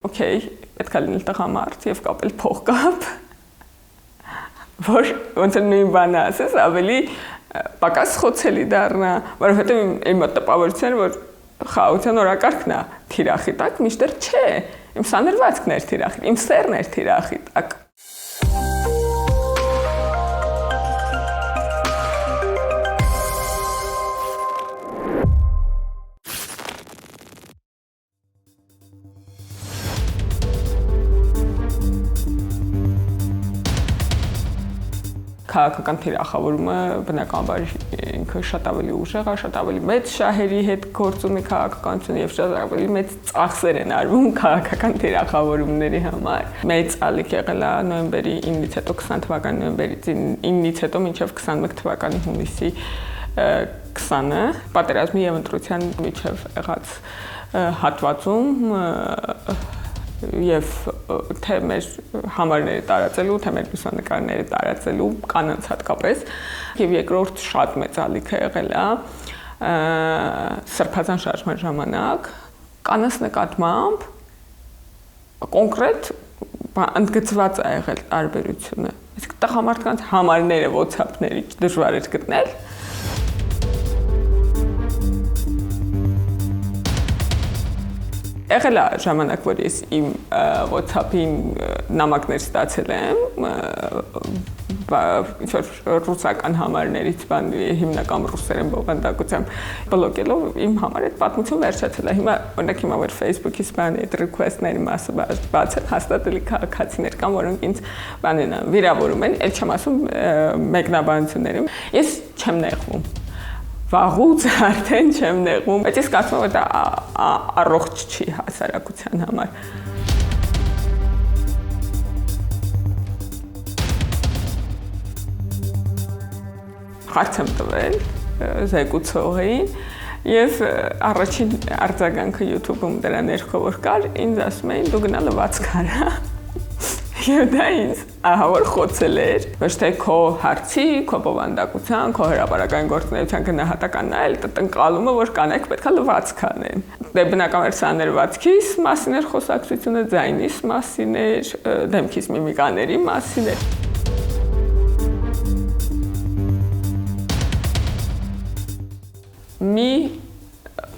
Okay, պետք է լինել տղամարդ եւ կապել փողկապ, որ ոնց է նույն բանը ասես, ավելի պակաս խոցելի դառնա, որովհետեւ իմ տպավորությունն որ խաղաղության օրակարգն է թիրախի տակ, միշտեր չէ, իմ սանրվածքն էր թիրախի, իմ սերն էր թիրախի տակ։ Քաղաքական թիրախավորումը բնականաբար ինքը շատ ավելի ուժեղ է, շատ ավելի մեծ շահերի հետ գործ ունի քաղաքականությունը եւ շատ ավելի մեծ ծախսեր են արվում քաղաքական թիրախավորումների համար։ Մեծ ալիք եղել է նոյեմբերի 9-ից հետո 20 թվականի նոյեմբերի 9-ից հետո մինչեւ 21 թվականի հունիսի 20-ը պատերազմի եւ ընտրության միջև եղած հատվածում եւ թե մեր համարները տարածելու, թե մեր լուսանկարները տարածելու կանանց հատկապես եւ երկրորդ շատ մեծ ալիքը եղել է սրբազան շարժման ժամանակ կանանց նկատմամբ կոնկրետ ընդգծված է եղել տարբերությունը։ Իսկ տղամարդկանց համարները WhatsApp-ների դժվար էր գտնել։ Եղել է ժամանակ, որ ես իմ WhatsApp-ին նամակներ ստացել եմ, ռուսական համարներից հիմնական ռուսերեն բովանդակությամբ բլոկելով իմ համար այդ պատմություն վերջացել է։ Հիմա օրինակ հիմա որ Facebook-ից այդ request-ների մասը բացել, հաստատելի քաղաքացիներ կան, որոնք ինձ բանեն վիրավորում են, էլ չեմ ասում մեկնաբանությունները։ Ես չեմ նեղվում։ Վաղուց արդեն չեմ նեղվում, բայց ես կարծում եմ, որ դա առողջ չի հասարակության համար։ Հարց եմ տվել զեկուցողին եւ առաջին արձագանքը YouTube-ում դրա ներքո որ կար, ինձ ասում էին դու գնա լվացք արա։ Եվ դա ինձ ահավոր խոցել էր, ոչ թե քո հարցի, քո բովանդակության, քո հրապարակային գործունեության գնահատականն է, այլ տնկալումը, որ կանայք պետք է լվացք անեն։ Դե բնականաբար սա ներվածքիս մասին էր խոսակցությունը, ձայնիս մասին էր, դեմքիս միմիկաների մասին էր։ Մի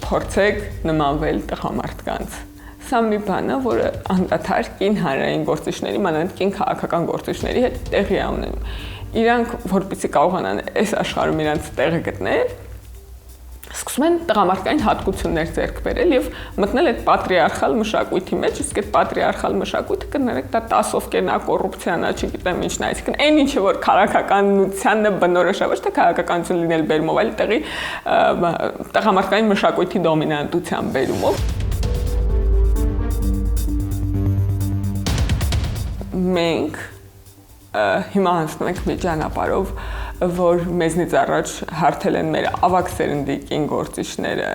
փորձեք նմանվել տղամարդկանց։ Սա մի բան է, որը անդադար կին հանրային գործիչների, մանավանդ կին քաղաքական գործիչների հետ տեղի է ունենում։ Իրանք, որպեսզի կարողանան այս աշխարհում իրանց տեղը գտնել, սկսում են տղամարդկային հատկություններ ձեռք բերել եւ մտնել այդ պատրիարխալ մշակույթի մեջ, իսկ այդ պատրիարխալ մշակույթը կներեք դա տասովկերն է, կոռուպցիան է, չգիտեմ ինչն է, այսինքն այն ինչը որ քաղաքականությանը բնորոշ է, ոչ թե քաղաքականություն լինել բերումով, այլ տղամարդկային մշակույթի դոմինանտության բերումով։ Մենք հիմա անցնում ենք մի ճանապարհով, որ մեզնից առաջ հարթել են մեր ավագ սերնդի կին գործիչները,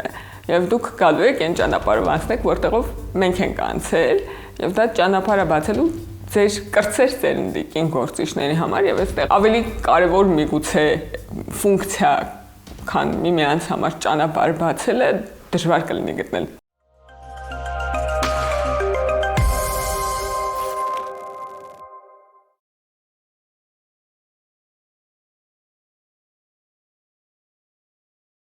եւ դուք գալու եք այն ճանապարհով անցնեք, որտեղով մենք ենք անցել, եւ դա ճանապարհը բացելու ձեր կրտսեր սերնդի կին գործիչների համար եւ այստեղ ավելի կարեւոր միգուցե ֆունկցիա, քան միմյանց համար ճանապարհ բացելը դժվար կլինի գտնել։